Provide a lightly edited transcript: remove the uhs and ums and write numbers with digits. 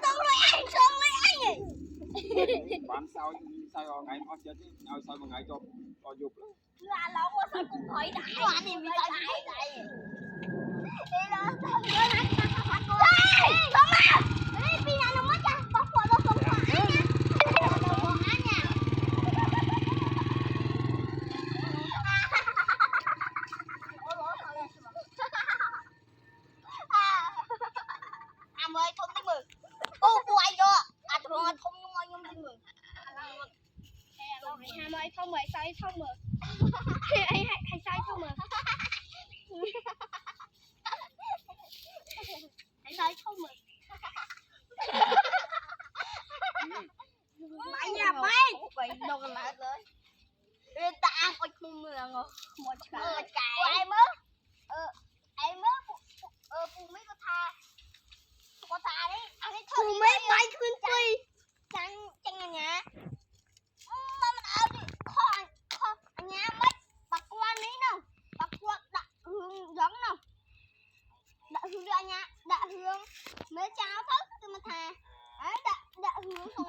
Xong rồi anh bán sao sao ngày mà chết ao sao mà ngày cho dục là lâu quá sao cũng khỏi đại anh thì bị đại đi đó xong rồi thằng cô ơi không à đi pin nó mất cha bóc qua nó không phải nha nó không phải nha à mời thông tin mừng ô quay cho à tụi nó thông nhưng mà nhung tin mừng hai mươi không mười sai không mười hay sai không mười hay sai không mười mày nhà mày vậy đâu còn lại rồi người ta ăn coi không là một cái ai mới em mới phụ mấy có tha đấy anh ấy thôi mấy mày khuyên phi chẳng nhà mà áo đi kho nhà mấy bạc quan đấy nào bạc quan đặt hướng dẫn nào đặt hướng ra nhà đặt hướng mấy cháu thức thì mà thà ấy đặt hướng không